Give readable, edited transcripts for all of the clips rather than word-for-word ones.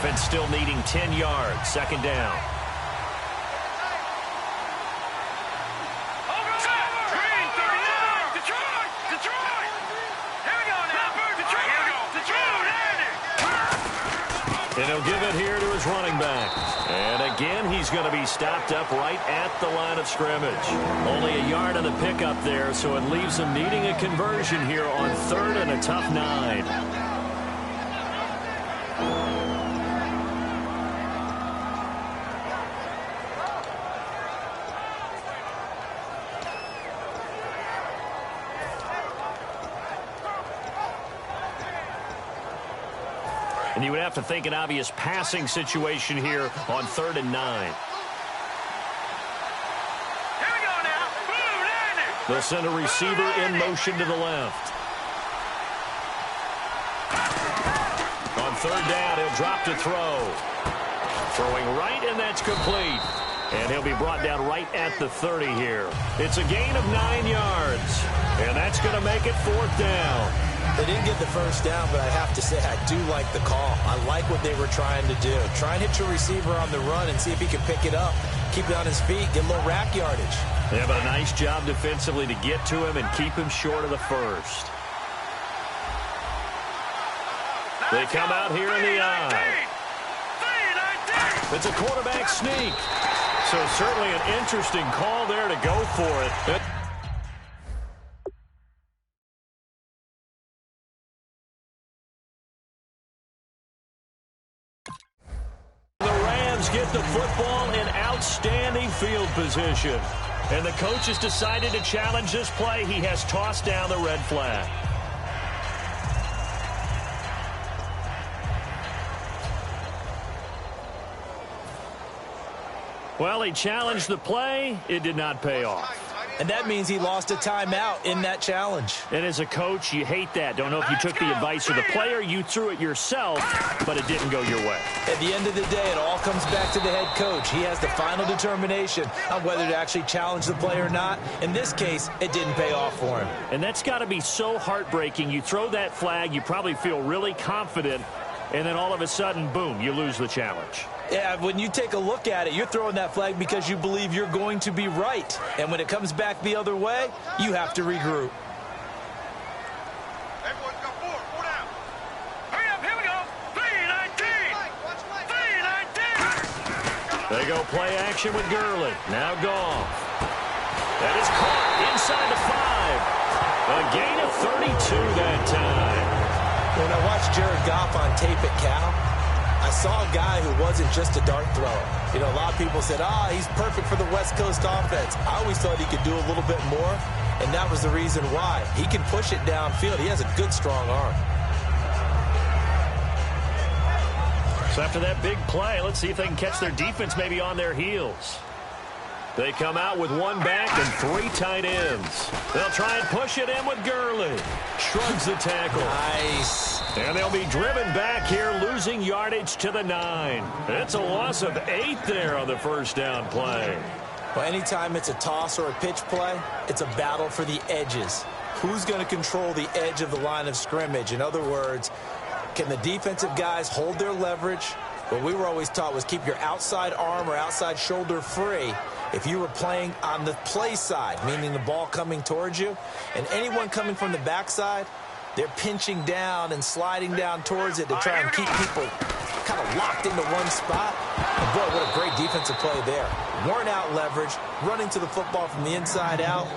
Offense still needing 10 yards. Second down. And he'll give it here to his running back. And again, he's going to be stopped up right at the line of scrimmage. Only a yard on the pickup there, so it leaves him needing a conversion here on 3rd and a tough 9. And you would have to think an obvious passing situation here on 3rd and 9. Here we go now. Boom, they'll send a receiver in motion to the left. On 3rd down, he'll drop to throw. Throwing right, and that's complete. And he'll be brought down right at the 30 here. It's a gain of 9 yards. And that's going to make it 4th down. They didn't get the first down, but I have to say I do like the call. I like what they were trying to do. Try and hit your receiver on the run and see if he can pick it up. Keep it on his feet, get a little rack yardage. They have a nice job defensively to get to him and keep him short of the first. They come out here in the eye. It's a quarterback sneak. So certainly an interesting call there to go for it. Get the football in outstanding field position. And the coach has decided to challenge this play. He has tossed down the red flag. Well, he challenged the play. It did not pay off. And that means he lost a timeout in that challenge. And as a coach, you hate that. Don't know if you took the advice of the player, you threw it yourself, but it didn't go your way. At the end of the day, it all comes back to the head coach. He has the final determination on whether to actually challenge the play or not. In this case, it didn't pay off for him. And that's got to be so heartbreaking. You throw that flag, you probably feel really confident, and then all of a sudden, boom, you lose the challenge. Yeah, when you take a look at it, you're throwing that flag because you believe you're going to be right. And when it comes back the other way, you have to regroup. Everyone's got four down. Hurry up, here we go. 3-19. 3-19. They go play action with Gurley. Now Goff. That is caught inside the 5. A gain of 32 that time. When I watched Jared Goff on tape at Cal, I saw a guy who wasn't just a dart thrower. You know, a lot of people said, he's perfect for the West Coast offense. I always thought he could do a little bit more, and that was the reason why. He can push it downfield. He has a good, strong arm. So after that big play, let's see if they can catch their defense maybe on their heels. They come out with one back and 3 tight ends. They'll try and push it in with Gurley. Shrugs the tackle. Nice. And they'll be driven back here, losing yardage to the 9. It's a loss of 8 there on the first down play. Well, anytime it's a toss or a pitch play, it's a battle for the edges. Who's going to control the edge of the line of scrimmage? In other words, can the defensive guys hold their leverage? What we were always taught was keep your outside arm or outside shoulder free if you were playing on the play side, meaning the ball coming towards you. And anyone coming from the backside, they're pinching down and sliding down towards it to try and keep people kind of locked into one spot. And boy, what a great defensive play there. Worn out leverage, running to the football from the inside out,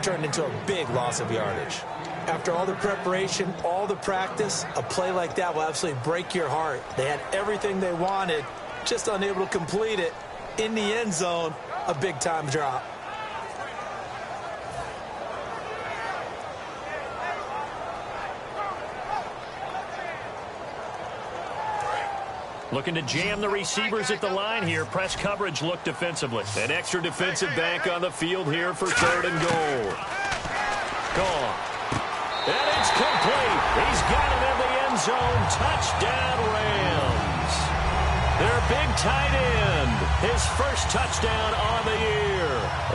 turned into a big loss of yardage. After all the preparation, all the practice, a play like that will absolutely break your heart. They had everything they wanted, just unable to complete it. In the end zone, a big-time drop. Looking to jam the receivers at the line here. Press coverage look defensively. An extra defensive back on the field here for 3rd and goal. Gone. And it's complete. He's got it in the end zone. Touchdown, Rams. Their big tight end. His first touchdown on the year.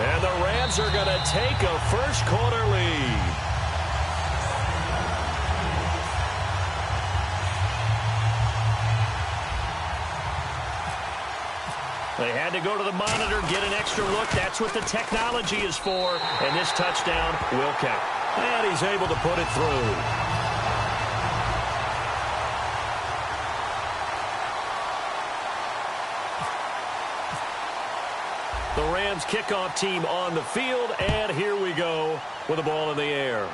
And the Rams are going to take a first-quarter lead. They had to go to the monitor, get an extra look. That's what the technology is for. And this touchdown will count. And he's able to put it through. The Rams kickoff team on the field, and here we go with the ball in the air.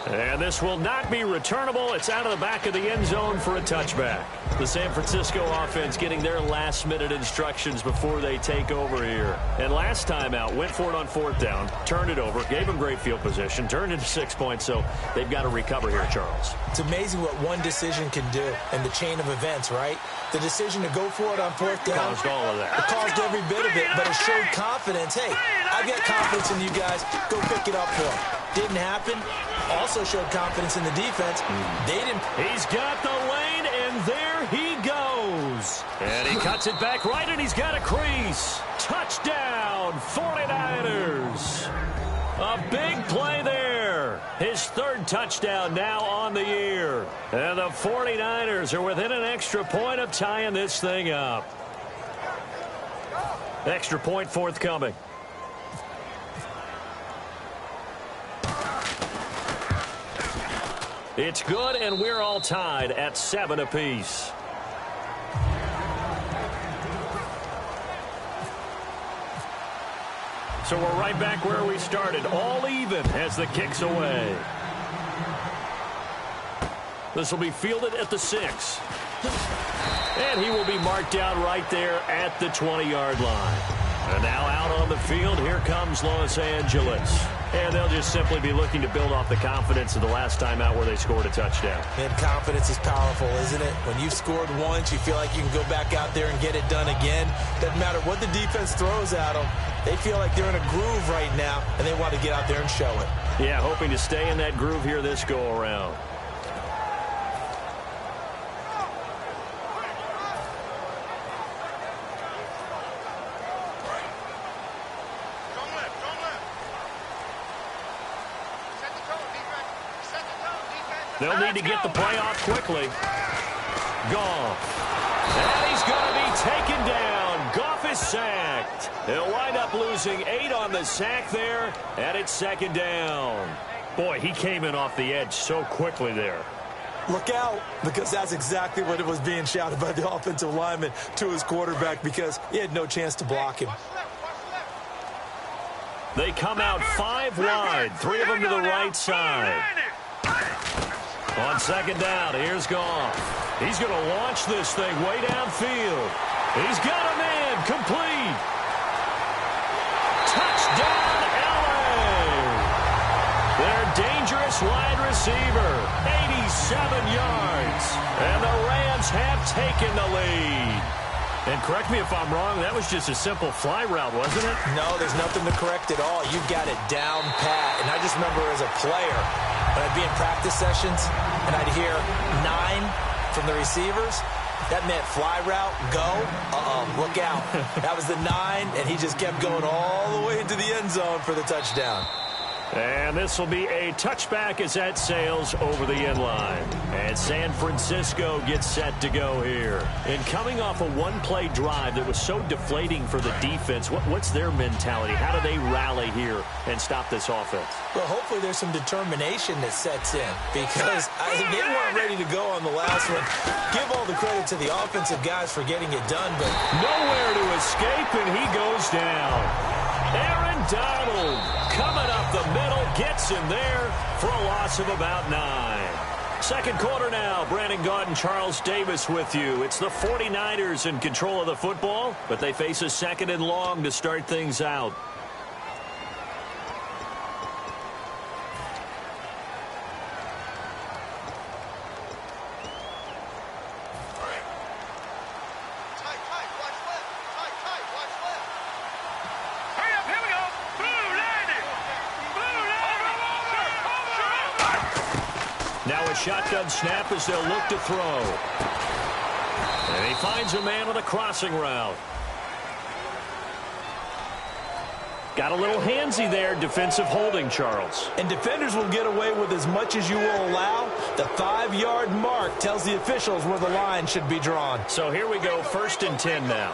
And this will not be returnable. It's out of the back of the end zone for a touchback. The San Francisco offense getting their last-minute instructions before they take over here. And last time out, went for it on 4th down, turned it over, gave them great field position, turned into 6 points, so they've got to recover here, Charles. It's amazing what one decision can do in the chain of events, right? The decision to go for it on 4th down. Caused all of that. It caused every bit of it, but it showed confidence. Hey, I've got confidence in you guys. Go pick it up for them. Didn't happen. Also showed confidence in the defense. They didn't. He's got the lane, and there he goes. And he cuts it back right, and he's got a crease. Touchdown, 49ers. A big play there. His 3rd touchdown now on the year. And the 49ers are within an extra point of tying this thing up. Extra point forthcoming. It's good, and we're all tied at 7 apiece. So we're right back where we started, all even as the kick's away. This will be fielded at the 6. And he will be marked down right there at the 20-yard line. And now out on the field, here comes Los Angeles. And they'll just simply be looking to build off the confidence of the last time out where they scored a touchdown. And confidence is powerful, isn't it? When you've scored once, you feel like you can go back out there and get it done again. Doesn't matter what the defense throws at them. They feel like they're in a groove right now, and they want to get out there and show it. Yeah, hoping to stay in that groove here this go-around. They'll need to get the play off quickly. Goff. And he's going to be taken down. Goff is sacked. He'll wind up losing 8 on the sack there, and it's 2nd down. Boy, he came in off the edge so quickly there. Look out, because that's exactly what it was being shouted by the offensive lineman to his quarterback, because he had no chance to block him. They come out 5 wide, 3 of them to the right side. On 2nd down, here's Goff. He's going to launch this thing way downfield. He's got a man, complete. Touchdown, LA. Their dangerous wide receiver, 87 yards. And the Rams have taken the lead. And correct me if I'm wrong, that was just a simple fly route, wasn't it? No, there's nothing to correct at all. You got it down pat. And I just remember as a player, when I'd be in practice sessions and I'd hear 9 from the receivers, that meant fly route, go, look out. That was the 9, and he just kept going all the way into the end zone for the touchdown. And this will be a touchback as that sails over the end line. And San Francisco gets set to go here. And coming off a one-play drive that was so deflating for the defense, what's their mentality? How do they rally here and stop this offense? Well, hopefully there's some determination that sets in, because they weren't ready to go on the last one. Give all the credit to the offensive guys for getting it done, but nowhere to escape, and he goes down. Aaron Donald coming up the middle, gets him there for a loss of about 9. Second quarter now. Brandon Gaudin, Charles Davis with you. It's the 49ers in control of the football, but they face a 2nd and long to start things out. Shotgun snap as they'll look to throw. And he finds a man with a crossing route. Got a little handsy there, defensive holding, Charles. And defenders will get away with as much as you will allow. The 5-yard mark tells the officials where the line should be drawn. So here we go, 1st and 10 now.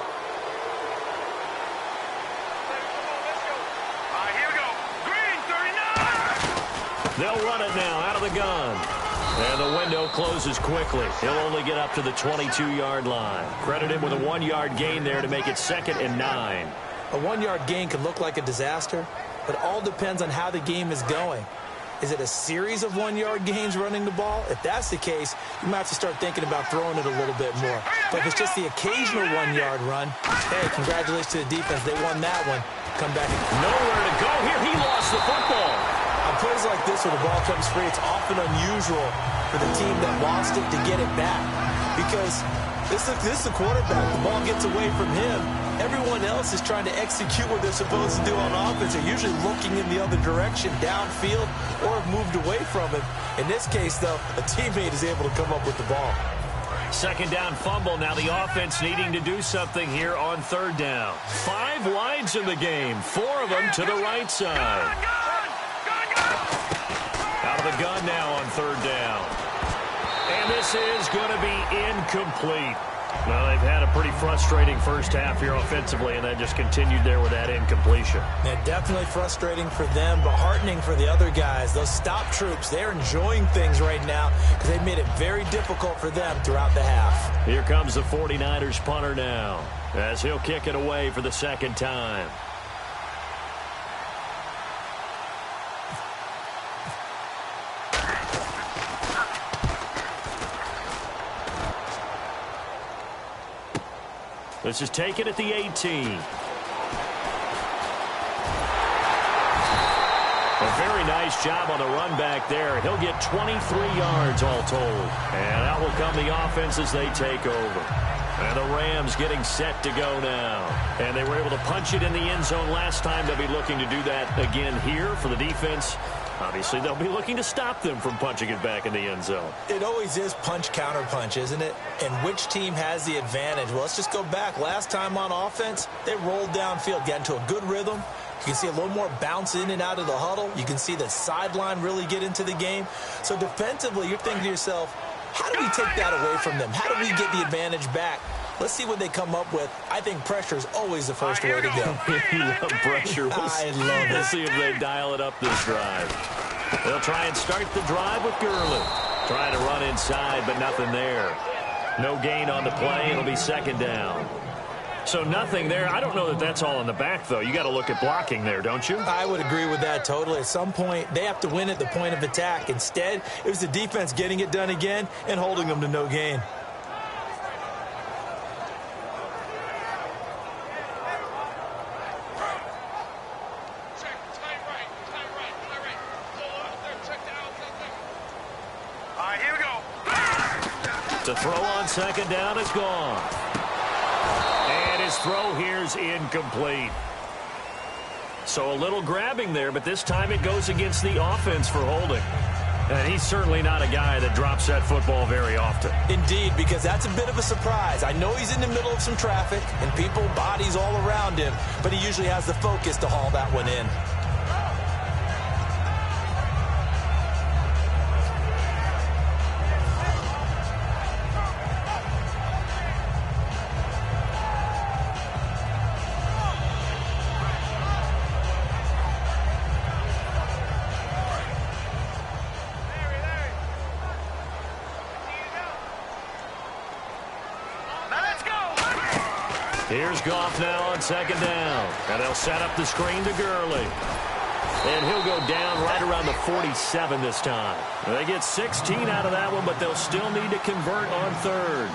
Here we go. Green, 39. They'll run it now out of the gun. And the window closes quickly. He'll only get up to the 22-yard line. Credit him with a 1-yard gain there to make it 2nd and 9. A 1-yard gain can look like a disaster, but it all depends on how the game is going. Is it a series of 1-yard gains running the ball? If that's the case, you might have to start thinking about throwing it a little bit more. But if it's just the occasional 1-yard run, hey, congratulations to the defense. They won that one. Come back. Nowhere to go here. He lost the football. On plays like this where the ball comes free, it's often unusual for the team that lost it to get it back. Because this is the quarterback. The ball gets away from him. Everyone else is trying to execute what they're supposed to do on offense. They're usually looking in the other direction, downfield, or have moved away from him. In this case, though, a teammate is able to come up with the ball. 2nd down fumble. Now the offense needing to do something here on 3rd down. 5 wides in the game. 4 of them to the right side. Out of the gun now on 3rd down. And this is going to be incomplete. Well, they've had a pretty frustrating first half here offensively, and that just continued there with that incompletion. Yeah, definitely frustrating for them, but heartening for the other guys. Those stop troops, they're enjoying things right now because they've made it very difficult for them throughout the half. Here comes the 49ers punter now as he'll kick it away for the 2nd time. This is taken at the 18. A very nice job on the run back there. He'll get 23 yards all told. And out will come the offense as they take over. And the Rams getting set to go now. And they were able to punch it in the end zone last time. They'll be looking to do that again here for the defense. Obviously, they'll be looking to stop them from punching it back in the end zone. It always is punch-counter-punch, isn't it? And which team has the advantage? Well, let's just go back. Last time on offense, they rolled downfield, got into a good rhythm. You can see a little more bounce in and out of the huddle. You can see the sideline really get into the game. So defensively, you're thinking to yourself, how do we take that away from them? How do we get the advantage back? Let's see what they come up with. I think pressure is always the first way to go. You love pressure. I love it. We'll see if they dial it up this drive. They'll try and start the drive with Gurley. Trying to run inside, but nothing there. No gain on the play. It'll be 2nd down. So nothing there. I don't know that that's all in the back, though. You got to look at blocking there, don't you? I would agree with that totally. At some point, they have to win at the point of attack. Instead, it was the defense getting it done again and holding them to no gain. To throw on 2nd down is gone. And his throw here's incomplete. So a little grabbing there, but this time it goes against the offense for holding. And he's certainly not a guy that drops that football very often. Indeed, because that's a bit of a surprise. I know he's in the middle of some traffic and people, bodies all around him, but he usually has the focus to haul that one in. Here's Goff now on 2nd down. And they'll set up the screen to Gurley. And he'll go down right around the 47 this time. They get 16 out of that one, but they'll still need to convert on 3rd.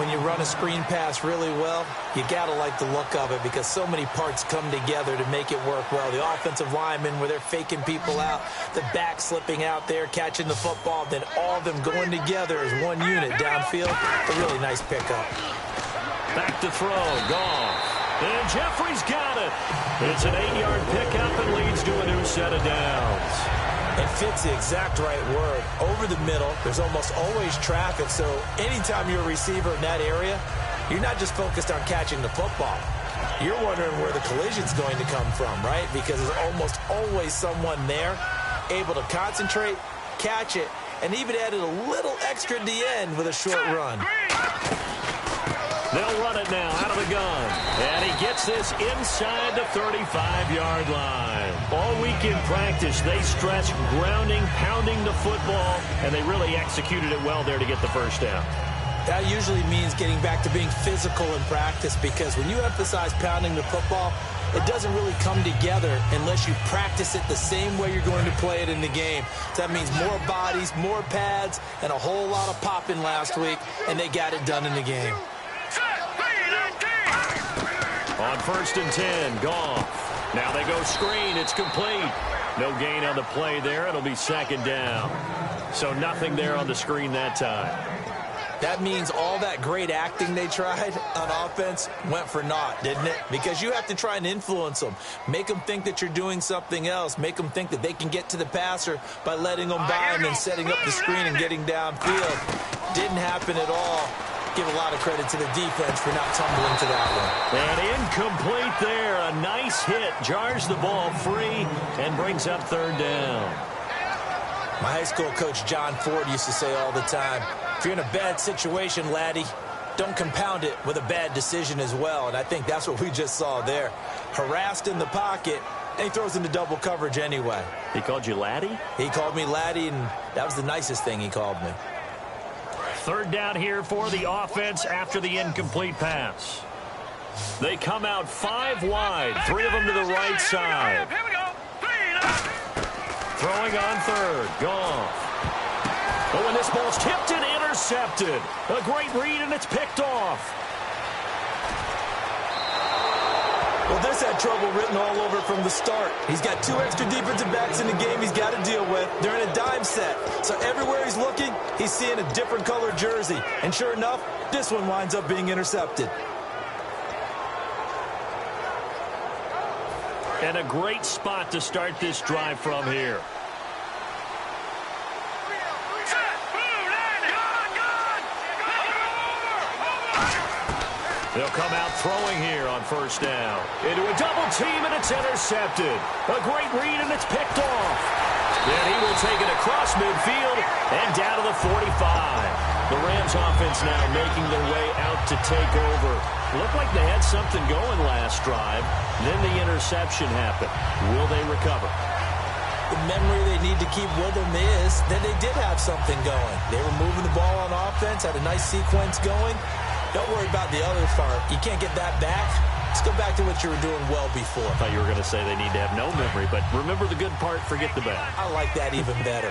When you run a screen pass really well, you got to like the look of it because so many parts come together to make it work well. The offensive linemen where they're faking people out, the back slipping out there, catching the football, then all of them going together as one unit downfield. A really nice pickup. Back to throw, Goff. And Jeffrey's got it. It's an 8-yard pickup and leads to a new set of downs. It fits the exact right word. Over the middle, there's almost always traffic, so anytime you're a receiver in that area, you're not just focused on catching the football. You're wondering where the collision's going to come from, right? Because there's almost always someone there able to concentrate, catch it, and even added a little extra at the end with a short run. They'll run it now out of the gun. And he gets this inside the 35-yard line. All week in practice, they stressed grounding, pounding the football, and they really executed it well there to get the first down. That usually means getting back to being physical in practice, because when you emphasize pounding the football, it doesn't really come together unless you practice it the same way you're going to play it in the game. So that means more bodies, more pads, and a whole lot of popping last week, and they got it done in the game. On 1st and 10, Goff. Now they go screen. It's complete. No gain on the play there. It'll be 2nd down. So nothing there on the screen that time. That means all that great acting they tried on offense went for naught, didn't it? Because you have to try and influence them. Make them think that you're doing something else. Make them think that they can get to the passer by letting them by and then setting up the screen and getting downfield. Didn't happen at all. Give a lot of credit to the defense for not tumbling to that one. And incomplete there. A nice hit. Jars the ball free and brings up 3rd down. My high school coach, John Ford, used to say all the time, if you're in a bad situation, laddie, don't compound it with a bad decision as well. And I think that's what we just saw there. Harassed in the pocket, and he throws into double coverage anyway. He called you laddie? He called me laddie, and that was the nicest thing he called me. 3rd down here for the offense after the incomplete pass. They come out 5 wide, 3 of them to the right side. Throwing on 3rd, Goff. Oh, and this ball's tipped and intercepted. A great read, and it's picked off. Well, this had trouble written all over from the start. He's got 2 extra defensive backs in the game he's got to deal with. They're in a dime set. So everywhere he's looking, he's seeing a different colored jersey. And sure enough, this one winds up being intercepted. And a great spot to start this drive from here. They'll come out throwing here on 1st down. Into a double team, and it's intercepted. A great read, and it's picked off. Then he will take it across midfield and down to the 45. The Rams offense now making their way out to take over. Looked like they had something going last drive. Then the interception happened. Will they recover? The memory they need to keep with them is that they did have something going. They were moving the ball on offense, had a nice sequence going. Don't worry about the other part. You can't get that back. Let's go back to what you were doing well before. I thought you were going to say they need to have no memory, but remember the good part, forget the bad. I like that even better.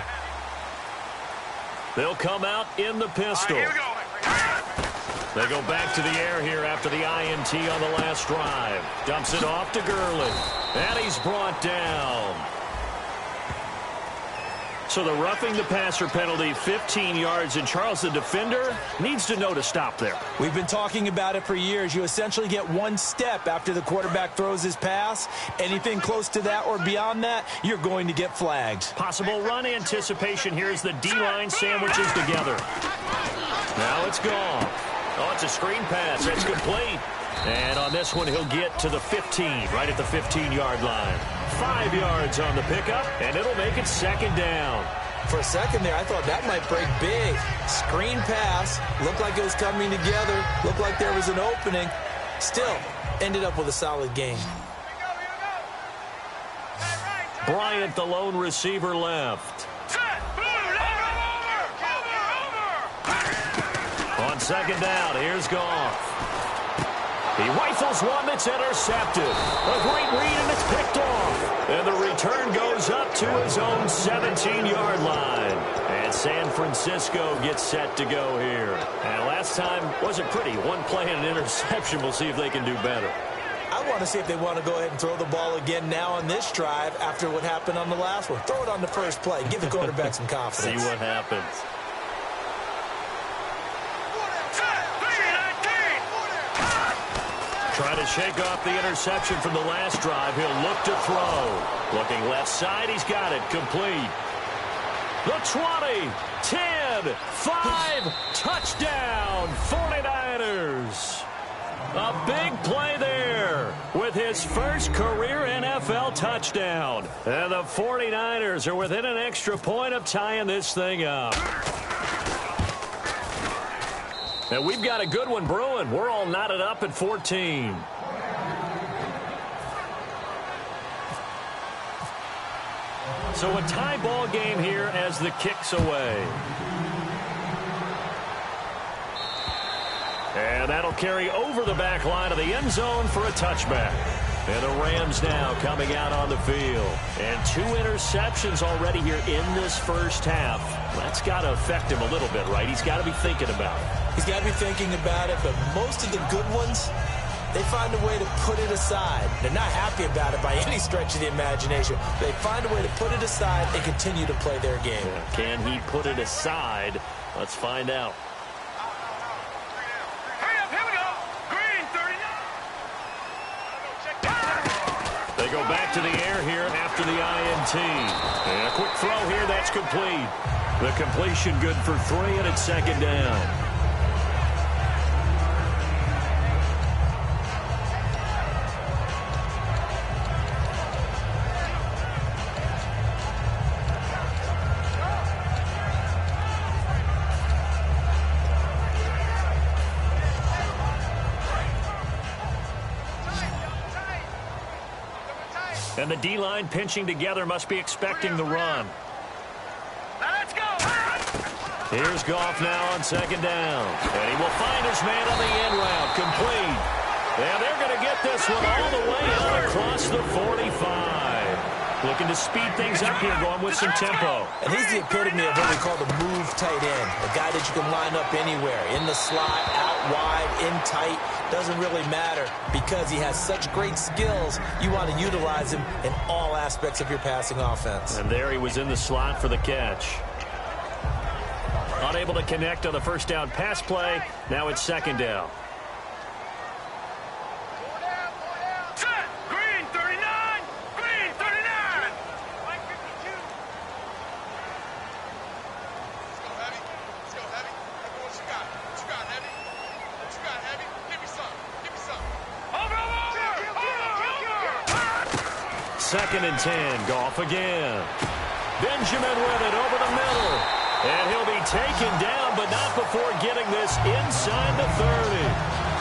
They'll come out in the pistol. They go back to the air here after the INT on the last drive. Dumps it off to Gurley. And he's brought down. So the roughing the passer penalty, 15 yards, and Charles, the defender, needs to know to stop there. We've been talking about it for years. You essentially get 1 step after the quarterback throws his pass. Anything close to that or beyond that, you're going to get flagged. Possible run anticipation here as the D-line sandwiches together. Now it's gone. Oh, it's a screen pass. It's complete. And on this one, he'll get to the 15, right at the 15-yard line. 5 yards on the pickup, and it'll make it 2nd down. For a second there, I thought that might break big. Screen pass. Looked like it was coming together. Looked like there was an opening. Still, ended up with a solid game. Bryant, the lone receiver, left. On 2nd down, here's Goff. He rifles one that's intercepted. A great read, and it's picked off. And the return goes up to his own 17-yard line. And San Francisco gets set to go here. And last time wasn't pretty. 1 play and an interception. We'll see if they can do better. I want to see if they want to go ahead and throw the ball again now on this drive after what happened on the last one. Throw it on the first play. Give the quarterback some confidence. See what happens. Trying to shake off the interception from the last drive. He'll look to throw. Looking left side. He's got it. Complete. The 20, 10, 5, touchdown, 49ers. A big play there with his first career NFL touchdown. And the 49ers are within an extra point of tying this thing up. And we've got a good one brewing. We're all knotted up at 14. So a tie ball game here as the kick's away. And that'll carry over the back line of the end zone for a touchback. And the Rams now coming out on the field. And 2 interceptions already here in this first half. That's got to affect him a little bit, right? He's got to be thinking about it. He's got to be thinking about it, but most of the good ones, they find a way to put it aside. They're not happy about it by any stretch of the imagination. They find a way to put it aside and continue to play their game. Yeah, can he put it aside? Let's find out. They go back to the air here after the INT. And a quick throw here, that's complete. The completion good for 3, and it's second down. And the D-line pinching together must be expecting the run. Let's go. Here's Goff now on second down. And he will find his man on the end route. Complete. And they're going to get this one all the way out across the 45. Looking to speed things up here, going with some tempo. And he's the epitome of what we call the move tight end. A guy that you can line up anywhere. In the slot, out wide, in tight. Doesn't really matter because he has such great skills. You want to utilize him in all aspects of your passing offense. And there he was in the slot for the catch. Unable to connect on the first down pass play. Now it's second down. Green 39. Green 39. Let's go, Heavy. What you got? What you got, Heavy? What you got, Heavy? Give me some. Give me some. Over. Second and 10. Goff again. Benjamin with it over the middle. And he'll be taken down, but not before getting this inside the 30.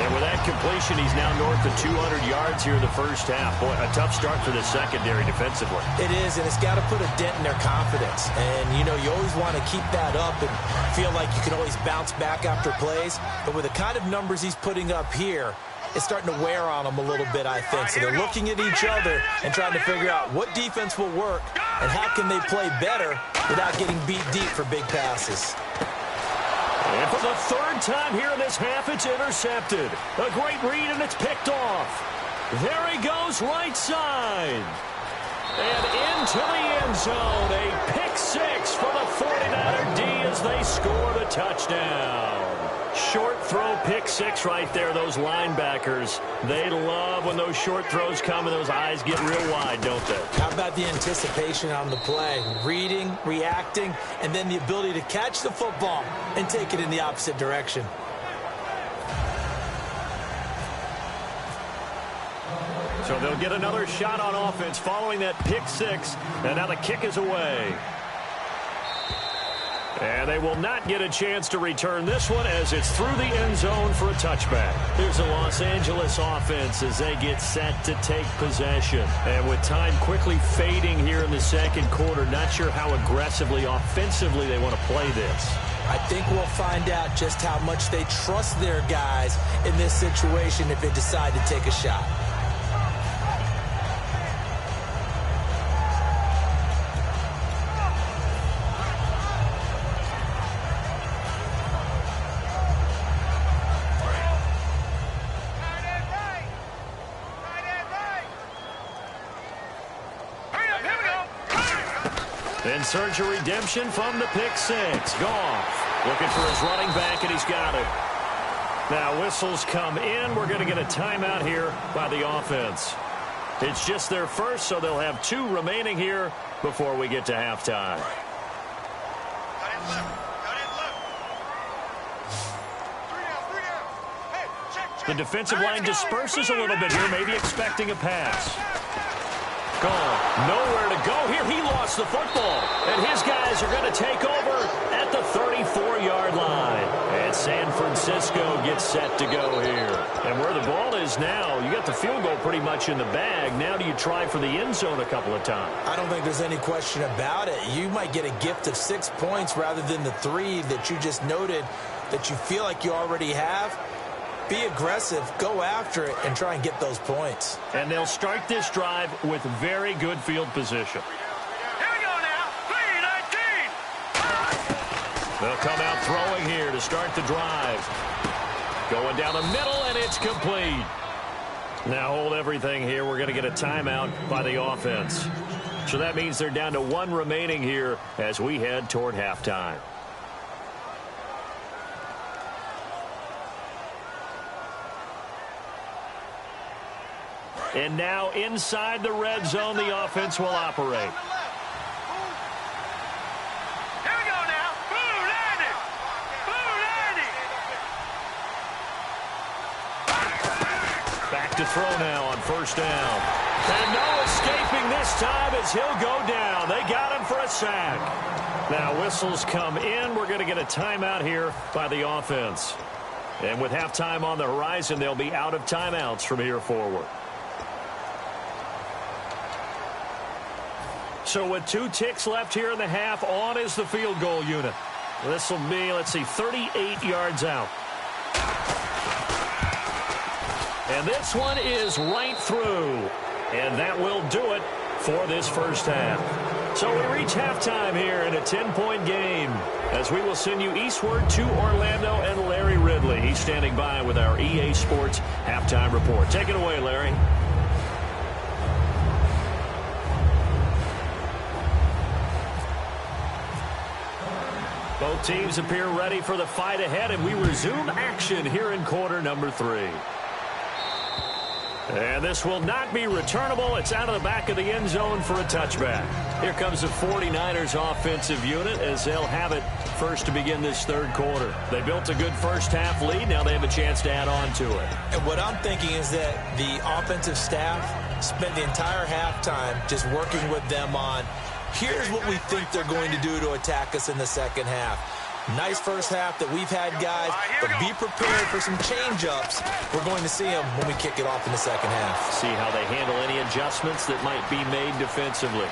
And with that completion, he's now north of 200 yards here in the first half. Boy, a tough start for the secondary defensively. It is, and it's got to put a dent in their confidence. And, you know, you always want to keep that up and feel like you can always bounce back after plays. But with the kind of numbers he's putting up here, it's starting to wear on them a little bit, I think. So they're looking at each other and trying to figure out what defense will work and how can they play better without getting beat deep for big passes. And for the third time here in this half, it's intercepted. A great read, and it's picked off. There he goes, right side. And into the end zone. A pick six for the 49er D as they score the touchdown. Short throw pick six right there. Those linebackers, they love when those short throws come and those eyes get real wide, don't they? How about the anticipation on the play? Reading, reacting, and then the ability to catch the football and take it in the opposite direction. So they'll get another shot on offense following that pick six, and now the kick is away. And they will not get a chance to return this one as it's through the end zone for a touchback. Here's the Los Angeles offense as they get set to take possession. And with time quickly fading here in the second quarter, not sure how aggressively, offensively they want to play this. I think we'll find out just how much they trust their guys in this situation if they decide to take a shot. In search of redemption from the pick six. Goff looking for his running back, and he's got it. Now whistles come in. We're going to get a timeout here by the offense. It's just their first, so they'll have 2 remaining here before we get to halftime. The defensive line disperses a little bit here, maybe expecting a pass. Gone. Nowhere to go here. He lost the football. And his guys are going to take over at the 34-yard line. And San Francisco gets set to go here. And where the ball is now, you got the field goal pretty much in the bag. Now do you try for the end zone a couple of times? I don't think there's any question about it. You might get a gift of 6 points rather than the 3 that you just noted that you feel like you already have. Be aggressive, go after it, and try and get those points. And they'll start this drive with very good field position. Here we go now. 3-19. They'll come out throwing here to start the drive. Going down the middle, and it's complete. Now hold everything here. We're going to get a timeout by the offense. So that means they're down to 1 remaining here as we head toward halftime. And now inside the red zone, the offense will operate. Here we go now. Blue 90. Blue 90. Back to throw now on first down. And no escaping this time as he'll go down. They got him for a sack. Now whistles come in. We're going to get a timeout here by the offense. And with halftime on the horizon, they'll be out of timeouts from here forward. So with 2 ticks left here in the half, on is the field goal unit. This will be, let's see, 38 yards out. And this one is right through. And that will do it for this first half. So we reach halftime here in a 10-point game as we will send you eastward to Orlando and Larry Ridley. He's standing by with our EA Sports halftime report. Take it away, Larry. Both teams appear ready for the fight ahead, and we resume action here in quarter number 3. And this will not be returnable. It's out of the back of the end zone for a touchback. Here comes the 49ers offensive unit as they'll have it first to begin this third quarter. They built a good first half lead. Now they have a chance to add on to it. And what I'm thinking is that the offensive staff spent the entire halftime just working with them on, here's what we think they're going to do to attack us in the second half. Nice first half that we've had, guys, but be prepared for some change-ups. We're going to see them when we kick it off in the second half. See how they handle any adjustments that might be made defensively.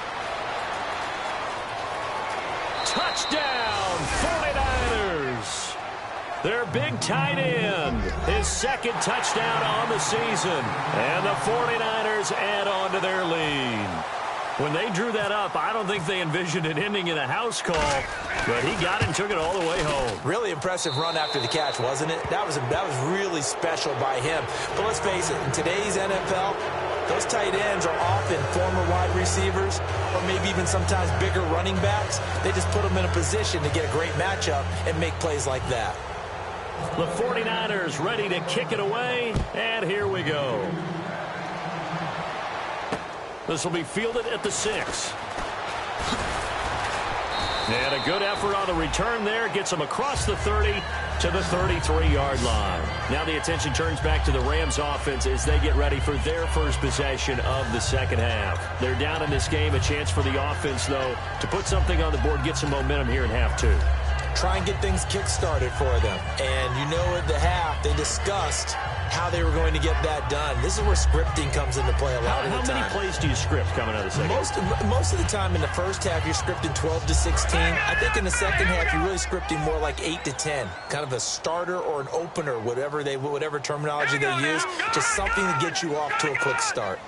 Touchdown, 49ers. Their big tight end, his second touchdown on the season. And the 49ers add on to their lead. When they drew that up, I don't think they envisioned it ending in a house call, but he got it and took it all the way home. Really impressive run after the catch, wasn't it? That was really special by him. But let's face it, in today's NFL, those tight ends are often former wide receivers or maybe even sometimes bigger running backs. They just put them in a position to get a great matchup and make plays like that. The 49ers ready to kick it away, and here we go. This will be fielded at the 6. And a good effort on the return there. Gets them across the 30 to the 33-yard line. Now the attention turns back to the Rams offense as they get ready for their first possession of the second half. They're down in this game. A chance for the offense, though, to put something on the board, get some momentum here in half 2. Try and get things kick-started for them. And you know at the half, they discussed how they were going to get that done. This is where scripting comes into play a lot of the time. How many plays do you script coming out of the second? Most of the time in the first half, you're scripting 12 to 16. I think in the second half, you're really scripting more like 8 to 10. Kind of a starter or an opener, whatever terminology they use. Just something to get you off to a quick start.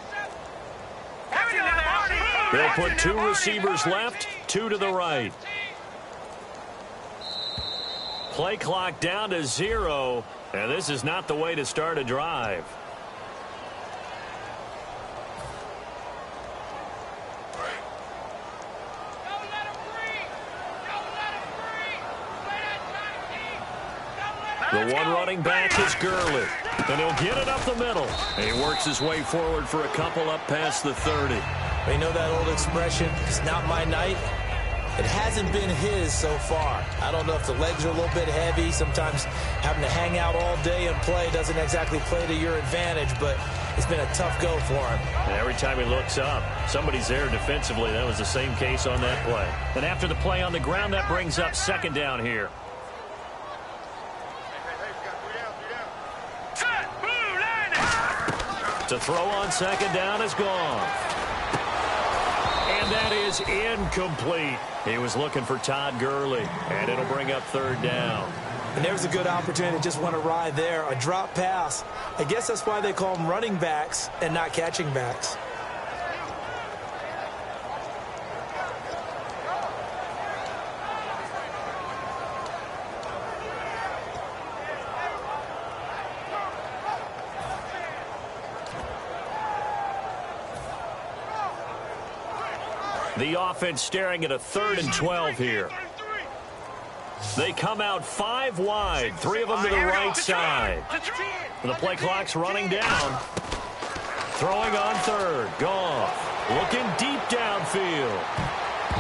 They'll put 2 receivers left, 2 to the right. Play clock down to 0. And this is not the way to start a drive. The one running back is Gurley. And he'll get it up the middle. And he works his way forward for a couple up past the 30. You know that old expression, it's not my night. It hasn't been his so far. I don't know if the legs are a little bit heavy. Sometimes having to hang out all day and play doesn't exactly play to your advantage, but it's been a tough go for him. And every time he looks up, somebody's there defensively. That was the same case on that play. And after the play on the ground, that brings up second down here. To throw on second down is gone. And that is incomplete. He was looking for Todd Gurley, and it'll bring up third down. And there's a good opportunity to just went awry there. A drop pass. I guess that's why they call them running backs and not catching backs. The offense staring at a 3rd and 12 here. They come out 5 wide, 3 of them to the right side. The play clock's running down. Throwing on 3rd. Goff looking deep downfield.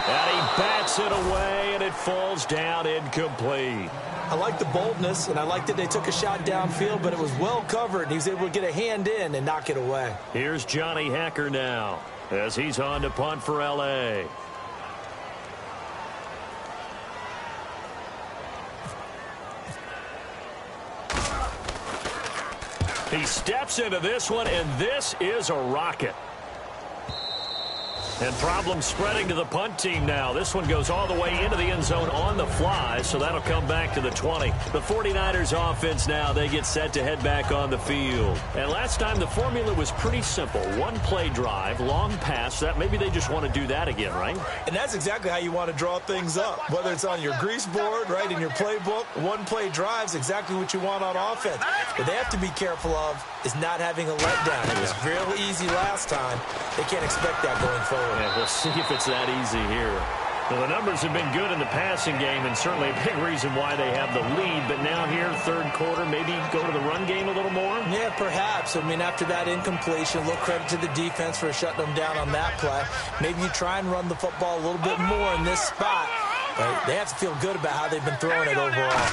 And he bats it away, and it falls down incomplete. I like the boldness, and I like that they took a shot downfield, but it was well covered. He was able to get a hand in and knock it away. Here's Johnny Hacker now as he's on to punt for L.A. He steps into this one, and this is a rocket. And problems spreading to the punt team now. This one goes all the way into the end zone on the fly, so that'll come back to the 20. The 49ers offense now, they get set to head back on the field. And last time the formula was pretty simple. One play drive, long pass. That maybe they just want to do that again, right? And that's exactly how you want to draw things up. Whether it's on your grease board, right, in your playbook, one play drive's exactly what you want on offense. What they have to be careful of is not having a letdown. It was real easy last time. They can't expect that going forward. Yeah, we'll see if it's that easy here. Well, the numbers have been good in the passing game, and certainly a big reason why they have the lead. But now here, 3rd quarter, maybe go to the run game a little more? Yeah, perhaps. I mean, after that incompletion, a little credit to the defense for shutting them down on that play. Maybe you try and run the football a little bit more in this spot. But they have to feel good about how they've been throwing it overall.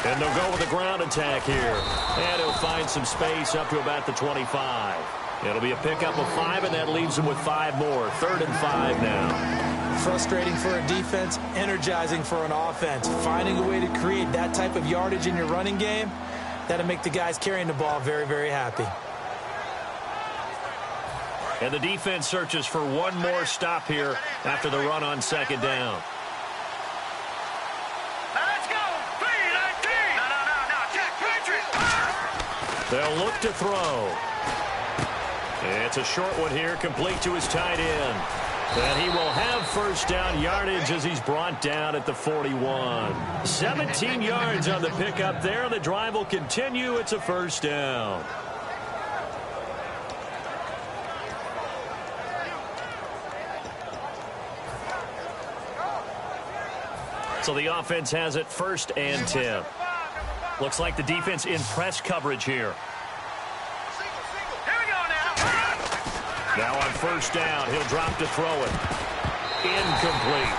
And they'll go with a ground attack here. And he'll find some space up to about the 25. It'll be a pickup of 5, and that leaves them with 5 more. 3rd and 5 now. Frustrating for a defense, energizing for an offense. Finding a way to create that type of yardage in your running game, that'll make the guys carrying the ball very, very happy. And the defense searches for one more stop here after the run on second down. They'll look to throw. It's a short one here, complete to his tight end. And he will have first down yardage as he's brought down at the 41. 17 yards on the pickup there. The drive will continue. It's a first down. So the offense has it 1st and 10. Looks like the defense in press coverage here. Now on first down, he'll drop to throw it. Incomplete.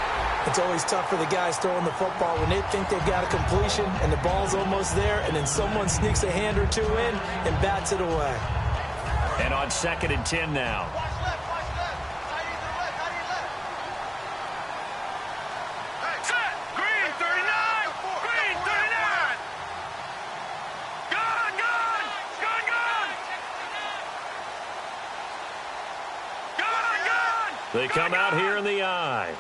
It's always tough for the guys throwing the football when they think they've got a completion and the ball's almost there, and then someone sneaks a hand or 2 in and bats it away. And on 2nd and 10 now. They come out here in the eye.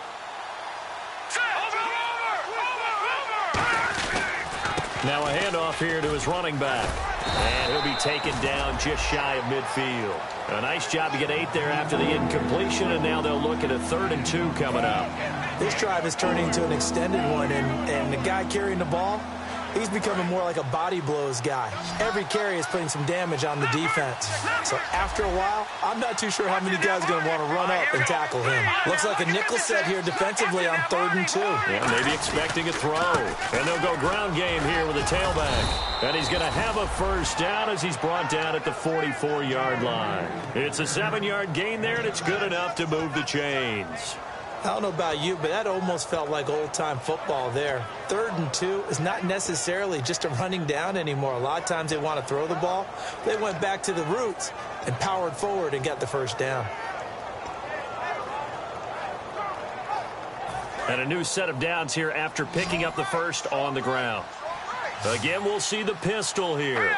Now a handoff here to his running back. And he'll be taken down just shy of midfield. A nice job to get 8 there after the incompletion, and now they'll look at a 3rd and 2 coming up. This drive is turning into an extended one, and the guy carrying the ball, he's becoming more like a body blows guy. Every carry is putting some damage on the defense. So after a while, I'm not too sure how many guys are going to want to run up and tackle him. Looks like a nickel set here defensively on 3rd and 2. Yeah, maybe expecting a throw. And they'll go ground game here with a tailback. And he's going to have a first down as he's brought down at the 44-yard line. It's a 7-yard gain there, and it's good enough to move the chains. I don't know about you, but that almost felt like old-time football there. 3rd and 2 is not necessarily just a running down anymore. A lot of times they want to throw the ball. They went back to the roots and powered forward and got the first down. And a new set of downs here after picking up the first on the ground. Again, we'll see the pistol here.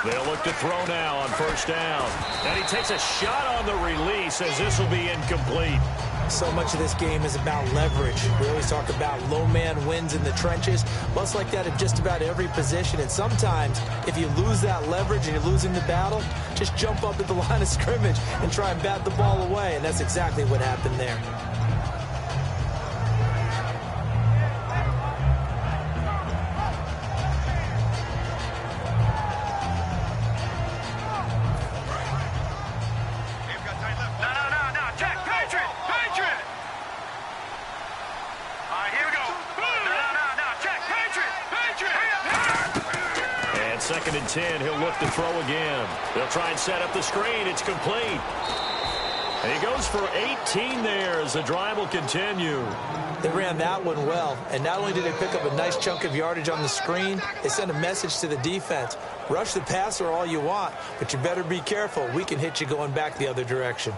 They'll look to throw now on first down. And he takes a shot on the release as this will be incomplete. So much of this game is about leverage. We always talk about low man wins in the trenches. Well, it's like that at just about every position. And sometimes, if you lose that leverage and you're losing the battle, just jump up at the line of scrimmage and try and bat the ball away. And that's exactly what happened there. Second and 10, he'll look to throw again. They'll try and set up the screen. It's complete. And he goes for 18 there as the drive will continue. They ran that one well, and not only did they pick up a nice chunk of yardage on the screen, they sent a message to the defense. Rush the passer all you want, but you better be careful. We can hit you going back the other direction.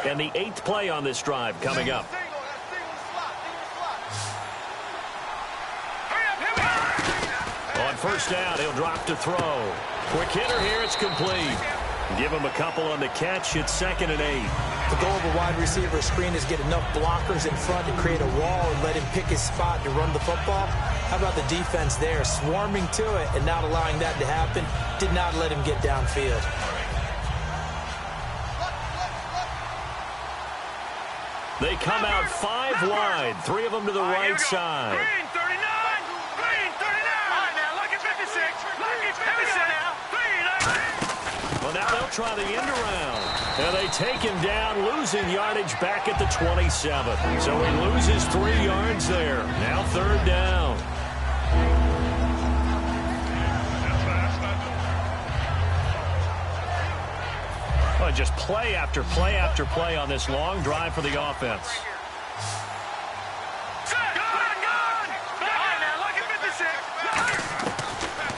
And the 8th play on this drive coming up. On first down, he'll drop to throw. Quick hitter here, it's complete. Give him a couple on the catch. It's 2nd and 8. The goal of a wide receiver screen is get enough blockers in front to create a wall and let him pick his spot to run the football. How about the defense there, swarming to it and not allowing that to happen? Did not let him get downfield. They come out 5 wide, 3 of them to the right side. Green 39. Green 39. All right, now, lucky 56. Lucky 56 now. Green. Well, now they'll try the end around. And they take him down, losing yardage back at the 27. So he loses 3 yards there. Now 3rd down. Just play after play after play on this long drive for the offense.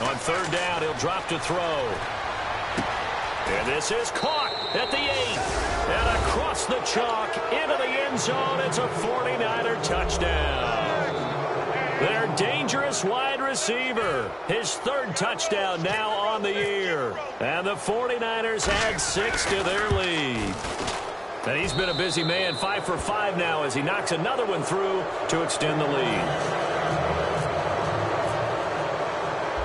On 3rd down, he'll drop to throw. And this is caught at the 8. And across the chalk into the end zone. It's a 49er touchdown. Their dangerous wide receiver. His 3rd touchdown now on the year. And the 49ers add 6 to their lead. And he's been a busy man, 5 for 5 now as he knocks another one through to extend the lead.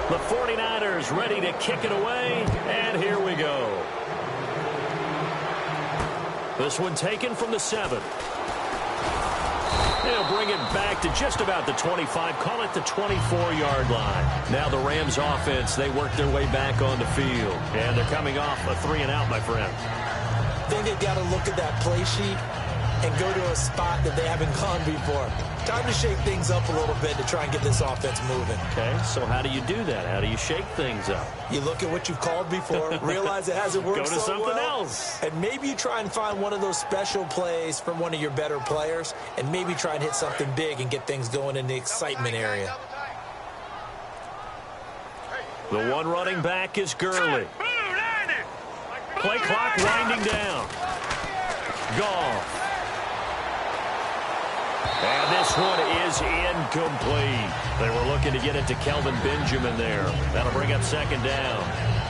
The 49ers ready to kick it away, and here we go. This one taken from the 7. They'll bring it back to just about the 25, call it the 24-yard line. Now the Rams offense, they work their way back on the field. And they're coming off a 3-and-out, my friend. I think they've got to look at that play sheet and go to a spot that they haven't gone before. Time to shake things up a little bit to try and get this offense moving. Okay, so how do you do that? How do you shake things up? You look at what you've called before, realize it hasn't worked Go to so something well, else. and maybe you try and find one of those special plays from one of your better players, and maybe try and hit something big and get things going in the excitement area. The one running back is Gurley. Play clock winding down. Goff. And this one is incomplete. They were looking to get it to Kelvin Benjamin there. That'll bring up 2nd down.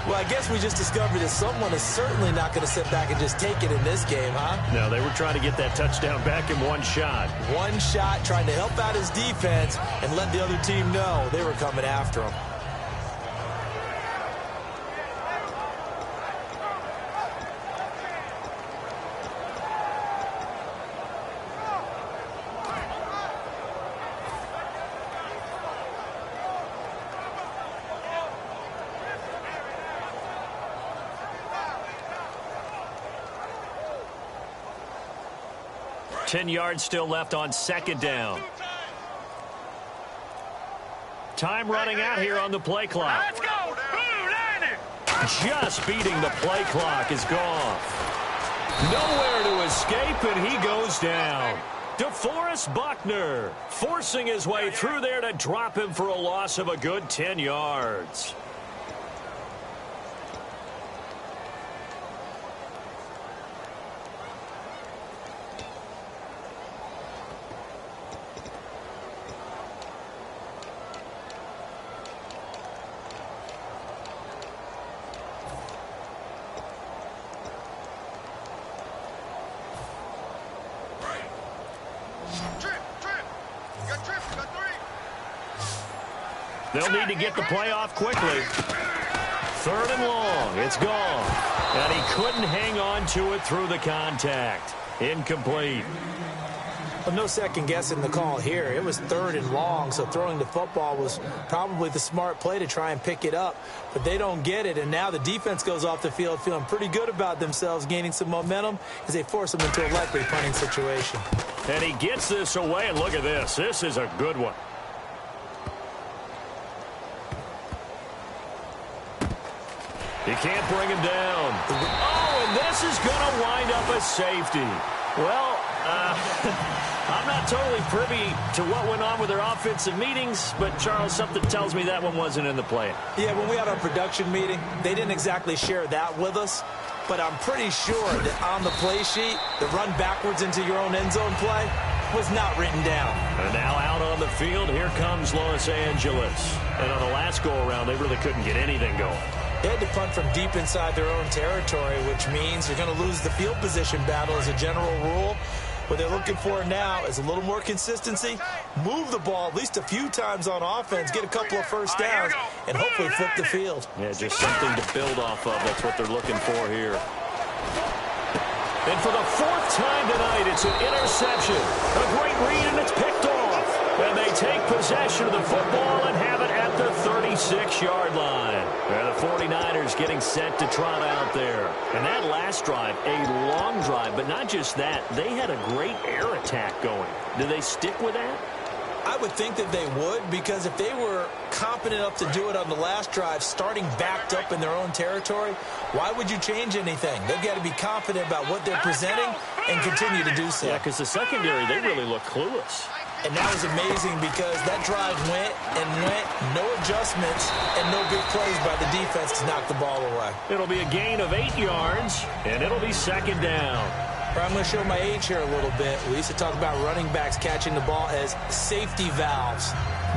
Well, I guess we just discovered that someone is certainly not going to sit back and just take it in this game, huh? No, they were trying to get that touchdown back in one shot. One shot, trying to help out his defense and let the other team know they were coming after him. 10 yards still left on second down. Time running out here on the play clock. Let's go. Just beating the play clock is gone. Nowhere to escape, and he goes down. DeForest Buckner forcing his way through there to drop him for a loss of a good 10 yards. They'll need to get the play off quickly. Third and long. It's gone. And he couldn't hang on to it through the contact. Incomplete. Well, no second guessing the call here. It was third and long, so throwing the football was probably the smart play to try and pick it up. But they don't get it, and now the defense goes off the field feeling pretty good about themselves, gaining some momentum as they force them into a likely punting situation. And he gets this away, and look at this. This is a good one. You can't bring him down. Oh, and this is going to wind up a safety. Well, I'm not totally privy to what went on with their offensive meetings, but, Charles, something tells me that one wasn't in the plan. Yeah, when we had our production meeting, they didn't exactly share that with us, but I'm pretty sure that on the play sheet, the run backwards into your own end zone play was not written down. And now out on the field, here comes Los Angeles. And on the last go-around, they really couldn't get anything going. They had to punt from deep inside their own territory, which means you're going to lose the field position battle as a general rule. What they're looking for now is a little more consistency, move the ball at least a few times on offense, get a couple of first downs, and hopefully flip the field. Yeah, just something to build off of. That's what they're looking for here. And for the fourth time tonight, it's an interception. A great read, and it's picked off. And they take possession of the football and have it at the 36-yard line. And the 49ers getting set to trot out there. And that last drive, a long drive, but not just that. They had a great air attack going. Do they stick with that? I would think that they would, because if they were competent enough to do it on the last drive, starting backed up in their own territory, why would you change anything? They've got to be confident about what they're presenting and continue to do so. Yeah, because the secondary, they really look clueless. And that was amazing because that drive went and went, no adjustments, and no big plays by the defense to knock the ball away. It'll be a gain of 8 yards, and it'll be second down. I'm going to show my age here a little bit. We used to talk about running backs catching the ball as safety valves.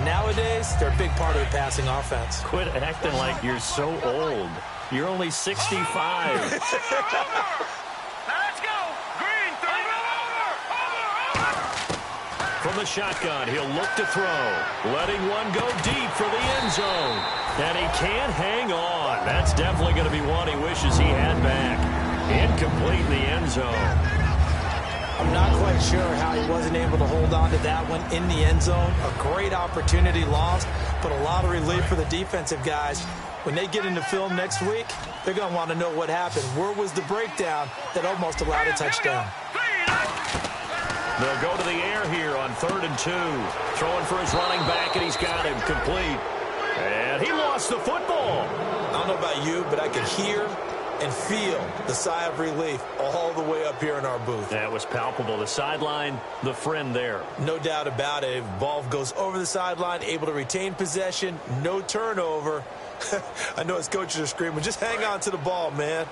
Nowadays, they're a big part of the passing offense. Quit acting like you're so old. You're only 65. Let's go. Green, From the shotgun, he'll look to throw. Letting one go deep for the end zone. And he can't hang on. That's definitely going to be one he wishes he had back. Incomplete in the end zone. I'm not quite sure how he wasn't able to hold on to that one in the end zone. A great opportunity lost, but a lot of relief for the defensive guys. When they get into film next week, they're going to want to know what happened. Where was the breakdown that almost allowed a touchdown? They'll go to the air here on 3rd and 2. Throwing for his running back, and he's got him complete. And he lost the football. I don't know about you, but I could hear and feel the sigh of relief all the way up here in our booth. That was palpable. The sideline, the friend there. No doubt about it. Ball goes over the sideline, able to retain possession, no turnover. I know his coaches are screaming, just hang on to the ball, man.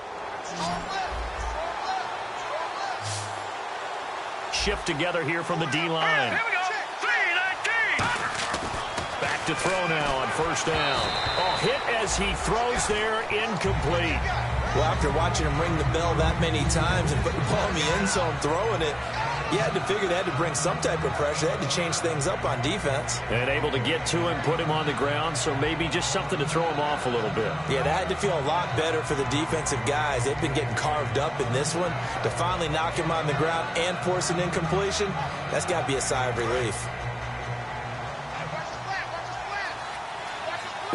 Shift together here from the D-line. Here we go. 3-19. Back to throw now on 1st down. Oh, hit as he throws there, incomplete. Well, after watching him ring the bell that many times and putting the ball in the end zone, throwing it, you had to figure they had to bring some type of pressure. They had to change things up on defense. And able to get to him, put him on the ground, so maybe just something to throw him off a little bit. Yeah, that had to feel a lot better for the defensive guys. They've been getting carved up in this one. To finally knock him on the ground and force an incompletion, that's got to be a sigh of relief.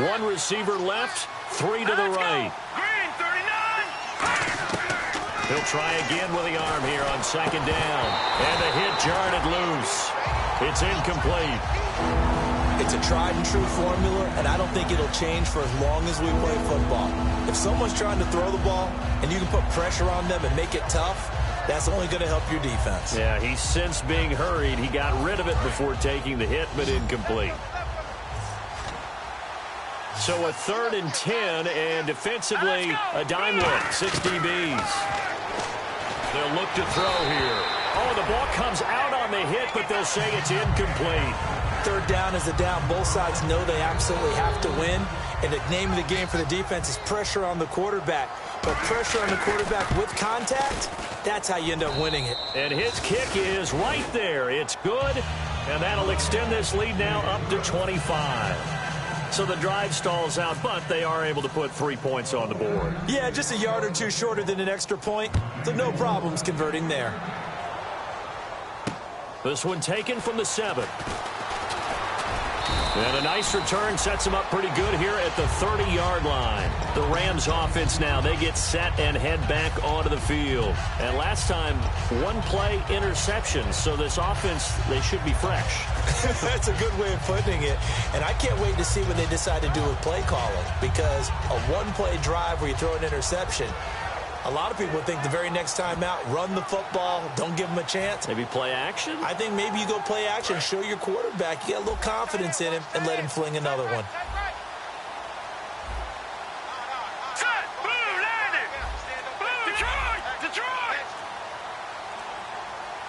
One receiver left, 3 to the right. Green, 39. He'll try again with the arm here on second down. And the hit jarred it loose. It's incomplete. It's a tried-and-true formula, and I don't think it'll change for as long as we play football. If someone's trying to throw the ball and you can put pressure on them and make it tough, that's only going to help your defense. Yeah, he sensed being hurried. He got rid of it before taking the hit, but incomplete. So a 3rd and 10, and defensively, a dime look, 6 DBs. They'll look to throw here. Oh, the ball comes out on the hit, but they'll say it's incomplete. 3rd down is a down. Both sides know they absolutely have to win. And the name of the game for the defense is pressure on the quarterback. But pressure on the quarterback with contact, that's how you end up winning it. And his kick is right there. It's good, and that'll extend this lead now up to 25. So the drive stalls out, but they are able to put 3 points on the board. Yeah, just a yard or two shorter than an extra point, so no problems converting there. This one taken from the 7. And a nice return sets them up pretty good here at the 30-yard line. The Rams offense now, they get set and head back onto the field. And last time, 1-play interception. So this offense, they should be fresh. That's a good way of putting it. And I can't wait to see what they decide to do with play calling. Because a 1-play drive where you throw an interception, a lot of people think the very next time out, run the football, don't give them a chance. Maybe play action? I think maybe you go play action, show your quarterback, you get a little confidence in him, and let him fling another one.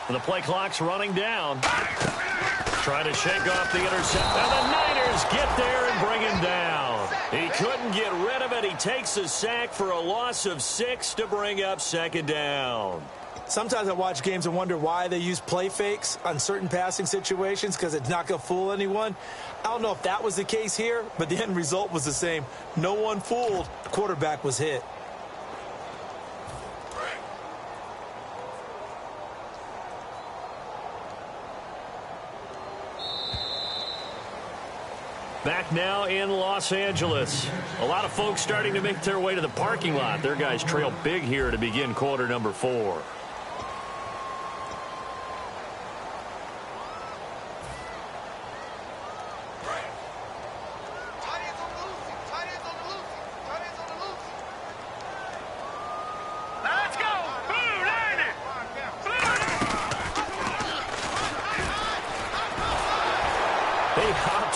And the play clock's running down. Trying to shake off the intercept. And the Niners get there and bring him down. He couldn't get rid of it. He takes a sack for a loss of 6 to bring up 2nd down. Sometimes I watch games and wonder why they use play fakes on certain passing situations because it's not going to fool anyone. I don't know if that was the case here, but the end result was the same. No one fooled. The quarterback was hit. Back now in Los Angeles. A lot of folks starting to make their way to the parking lot. Their guys trail big here to begin quarter number 4.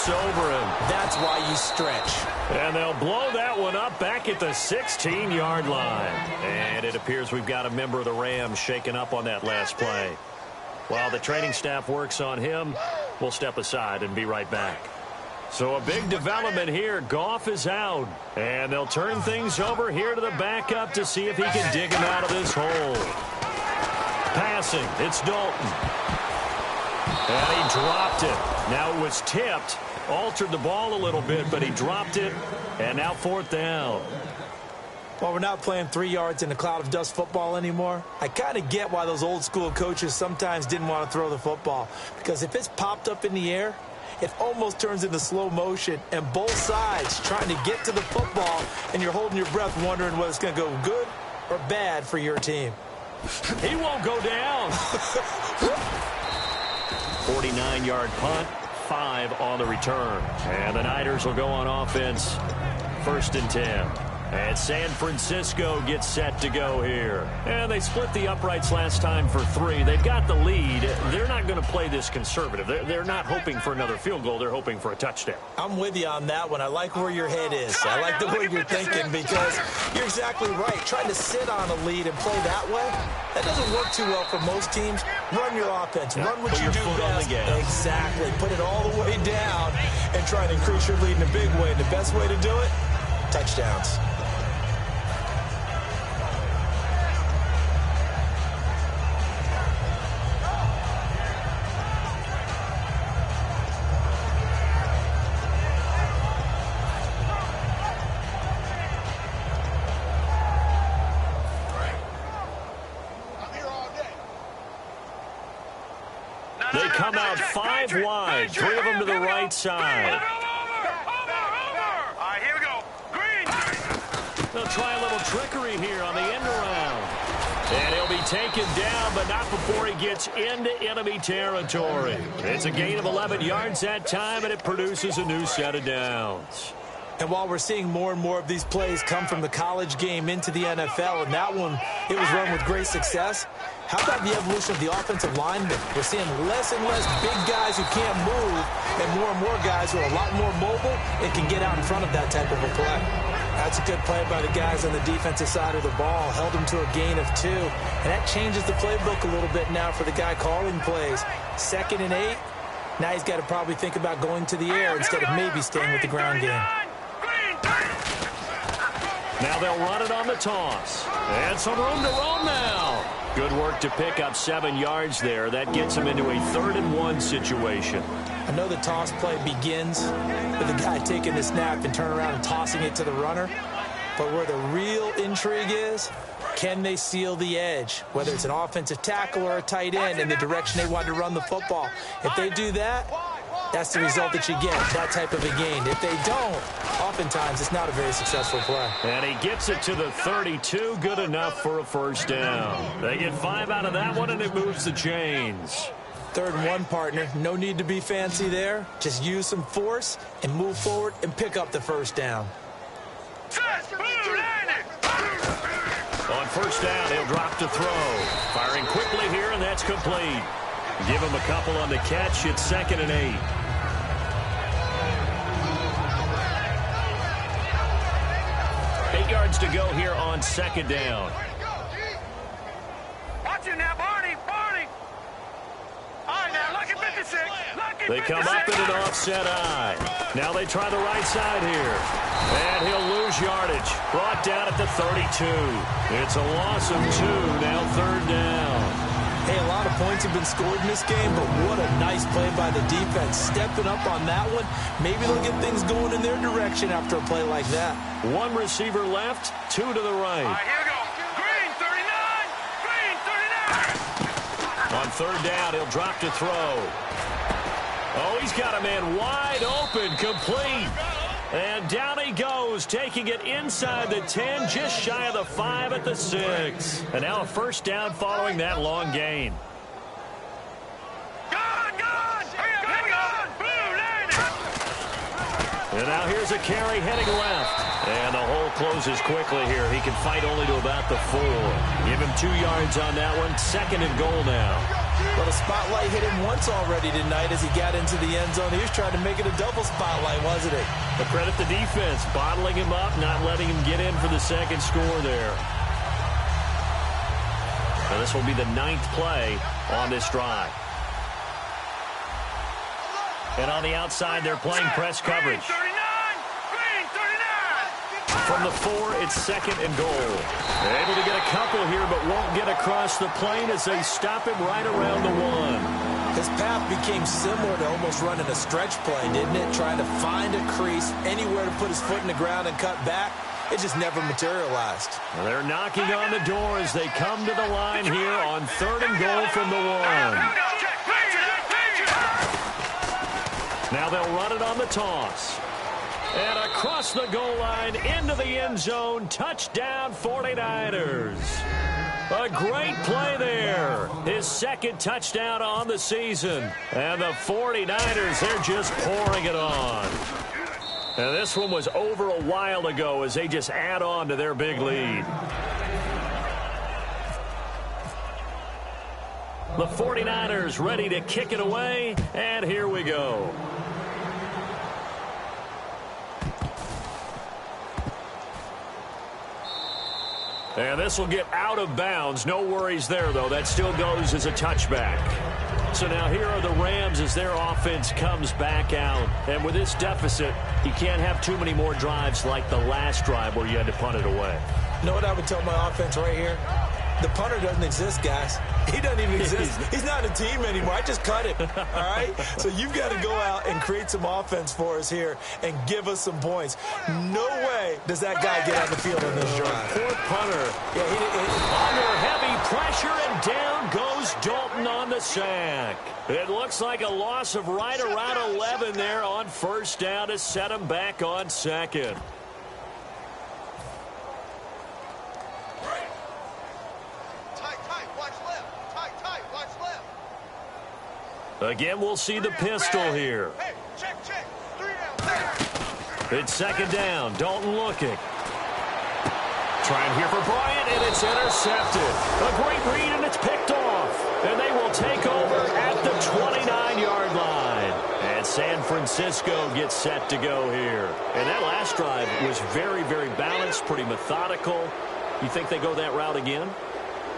Over him. That's why you stretch. And they'll blow that one up back at the 16-yard line. And it appears we've got a member of the Rams shaken up on that last play. While the training staff works on him, we'll step aside and be right back. So a big development here. Goff is out. And they'll turn things over here to the backup to see if he can dig him out of this hole. Passing. It's Dalton. And he dropped it. Now it was tipped. Altered the ball a little bit, but he dropped it. And now 4th down. Well, we're not playing 3 yards in a cloud of dust football anymore. I kind of get why those old school coaches sometimes didn't want to throw the football. Because if it's popped up in the air, it almost turns into slow motion. And both sides trying to get to the football, and you're holding your breath wondering whether it's going to go good or bad for your team. He won't go down. 49-yard punt, 5 on the return. And the Niners will go on offense, 1st and 10. And San Francisco gets set to go here. And they split the uprights last time for 3. They've got the lead. They're not going to play this conservative. They're not hoping for another field goal. They're hoping for a touchdown. I'm with you on that one. I like where your head is. I like the way you're thinking because you're exactly right. Trying to sit on a lead and play that way, that doesn't work too well for most teams. Run your offense. Run what you do best. Exactly. Put it all the way down and try to increase your lead in a big way. And the best way to do it, touchdowns. They come out 5 wide, 3 of them to the right side. All right, here we go. Green. They'll try a little trickery here on the end around. And he'll be taken down, but not before he gets into enemy territory. It's a gain of 11 yards that time, and it produces a new set of downs. And while we're seeing more and more of these plays come from the college game into the NFL, and that one, it was run with great success, how about the evolution of the offensive lineman? We're seeing less and less big guys who can't move and more guys who are a lot more mobile and can get out in front of that type of a play. That's a good play by the guys on the defensive side of the ball. Held him to a gain of 2. And that changes the playbook a little bit now for the guy calling plays. 2nd and 8. Now he's got to probably think about going to the air instead of maybe staying with the ground game. Now they'll run it on the toss. And some room to roam now. Good work to pick up 7 yards there. That gets him into a 3rd and 1 situation. I know the toss play begins with the guy taking the snap and turning around and tossing it to the runner. But where the real intrigue is, can they seal the edge? Whether it's an offensive tackle or a tight end in the direction they want to run the football. If they do that, that's the result that you get, that type of a gain. If they don't, oftentimes it's not a very successful play. And he gets it to the 32, good enough for a first down. They get 5 out of that one, and it moves the chains. 3rd and 1, partner. No need to be fancy there. Just use some force and move forward and pick up the first down. On first down, he'll drop to throw. Firing quickly here, and that's complete. Give him a couple on the catch. It's 2nd and 8. 8 yards to go here on 2nd down. Watch it now, Barney. All right, now, look at 56. They come up in an offset eye. Now they try the right side here. And he'll lose yardage. Brought down at the 32. It's a loss of 2. Now 3rd down. Hey, a lot of points have been scored in this game, but what a nice play by the defense. Stepping up on that one. Maybe they'll get things going in their direction after a play like that. 1 receiver left, 2 to the right. All right, here we go. Green 39. On 3rd down, he'll drop to throw. Oh, he's got a man wide open, complete. And down he goes, taking it inside the 10, just shy of the 5 at the 6. And now a first down following that long gain. And now here's a carry heading left. And the hole closes quickly here. He can fight only to about the 4. Give him 2 yards on that one. 2nd and goal now. Well, the spotlight hit him once already tonight as he got into the end zone. He was trying to make it a double spotlight, wasn't he? But credit the defense, bottling him up, not letting him get in for the 2nd score there. Now this will be the 9th play on this drive. And on the outside, they're playing press coverage. From the 4, it's 2nd and goal. They're able to get a couple here, but won't get across the plane as they stop him right around the 1. His path became similar to almost running a stretch play, didn't it? Trying to find a crease, anywhere to put his foot in the ground and cut back. It just never materialized. Well, they're knocking on the door as they come to the line here on 3rd and goal from the 1. Now they'll run it on the toss. And across the goal line, into the end zone, touchdown 49ers. A great play there. His 2nd touchdown on the season. And the 49ers, they're just pouring it on. And this one was over a while ago as they just add on to their big lead. The 49ers ready to kick it away, and here we go. And this will get out of bounds. No worries there, though. That still goes as a touchback. So now here are the Rams as their offense comes back out. And with this deficit, you can't have too many more drives like the last drive where you had to punt it away. You know what I would tell my offense right here? The punter doesn't exist, guys. He doesn't even exist. He's not a team anymore. I just cut him, all right? So you've got to go out and create some offense for us here and give us some points. No way does that guy get on the field on this drive. Poor punter. Yeah, under heavy pressure, and down goes Dalton on the sack. It looks like a loss of right around 11 there on first down to set him back on 2nd. Again, we'll see the pistol here. Hey, check. 3 down. It's second down. Dalton looking. Trying here for Bryant, and it's intercepted. A great read, and it's picked off. And they will take over at the 29-yard line. And San Francisco gets set to go here. And that last drive was very, very balanced, pretty methodical. You think they go that route again?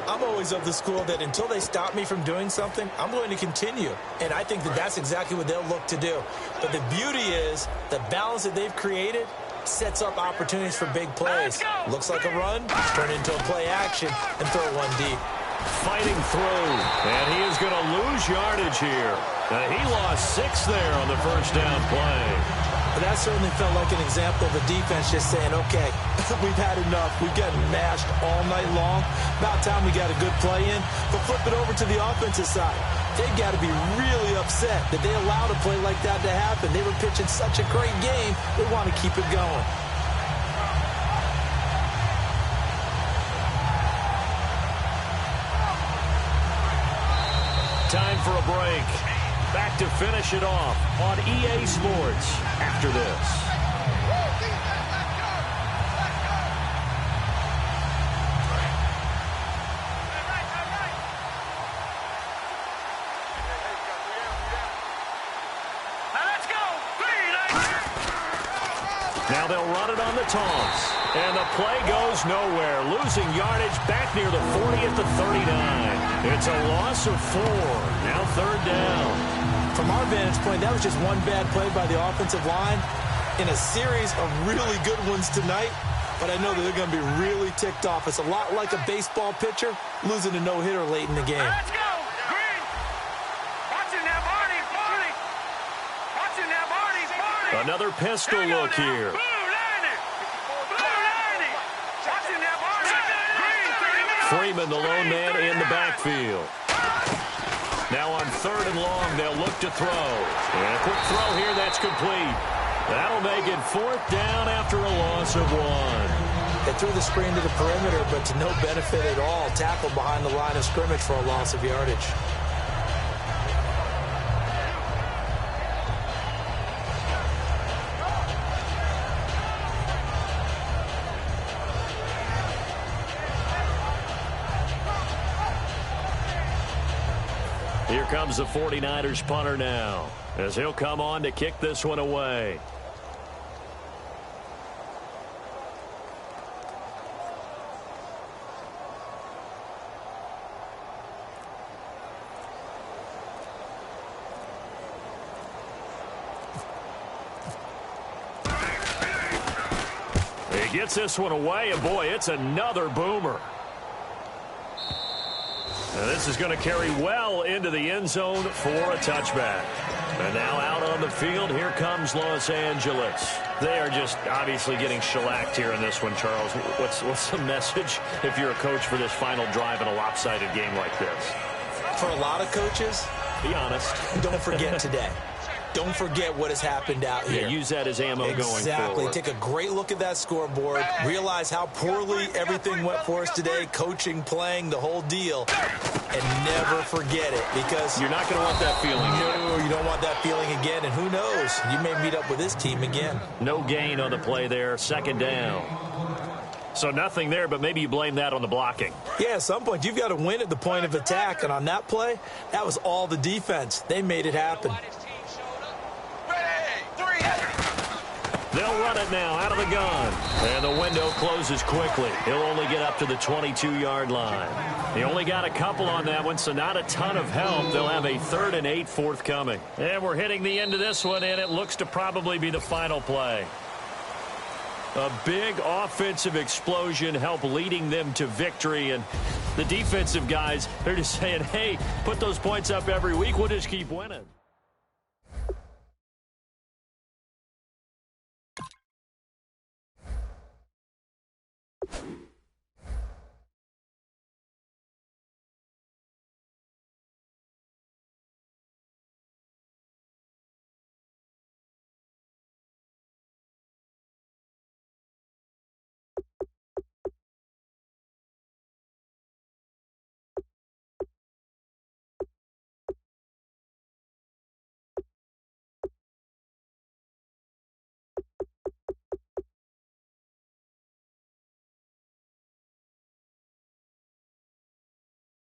I'm always of the school that until they stop me from doing something, I'm going to continue. And I think that that's exactly what they'll look to do. But the beauty is the balance that they've created sets up opportunities for big plays. Looks like a run, turn into a play action, and throw one deep. Fighting through, and he is going to lose yardage here. He lost 6 there on the first down play. But that certainly felt like an example of the defense just saying, okay, we've had enough. We've gotten mashed all night long. About time we got a good play in. But flip it over to the offensive side. They've got to be really upset that they allowed a play like that to happen. They were pitching such a great game, they want to keep it going. Time for a break. Back to finish it off on EA Sports after this. Now they'll run it on the toss. And the play goes nowhere. Losing yardage back near the 40 at the 39. It's a loss of 4. Now third down. From our vantage point, that was just one bad play by the offensive line in a series of really good ones tonight. But I know that they're going to be really ticked off. It's a lot like a baseball pitcher losing a no-hitter late in the game. Let's go! Green! Watching that Barney! Watching that Barney! Another pistol look here. Freeman, the lone man in the backfield. Now on third and long, they'll look to throw. And a quick throw here, that's complete. That'll make it 4th down after a loss of 1. They threw the screen to the perimeter, but to no benefit at all. Tackled behind the line of scrimmage for a loss of yardage. Here comes the 49ers punter now, as he'll come on to kick this one away. He gets this one away, and boy, it's another boomer. And this is going to carry well into the end zone for a touchback. And now out on the field, here comes Los Angeles. They are just obviously getting shellacked here in this one, Charles. What's the message if you're a coach for this final drive in a lopsided game like this? For a lot of coaches, be honest. Don't forget today. Don't forget what has happened out here. Yeah, use that as ammo going forward. Exactly. Take a great look at that scoreboard. Realize how poorly everything went for us today. Coaching, playing, the whole deal. And never forget it, because you're not going to want that feeling. No, you don't want that feeling again. And who knows? You may meet up with this team again. No gain on the play there. Second down. So nothing there, but maybe you blame that on the blocking. Yeah, at some point, you've got to win at the point of attack. And on that play, that was all the defense. They made it happen. They'll run it now out of the gun. And the window closes quickly. He'll only get up to the 22-yard line. He only got a couple on that one, so not a ton of help. They'll have a 3rd and 8 forthcoming. And we're hitting the end of this one, and it looks to probably be the final play. A big offensive explosion helped leading them to victory. And the defensive guys, they're just saying, hey, put those points up every week. We'll just keep winning.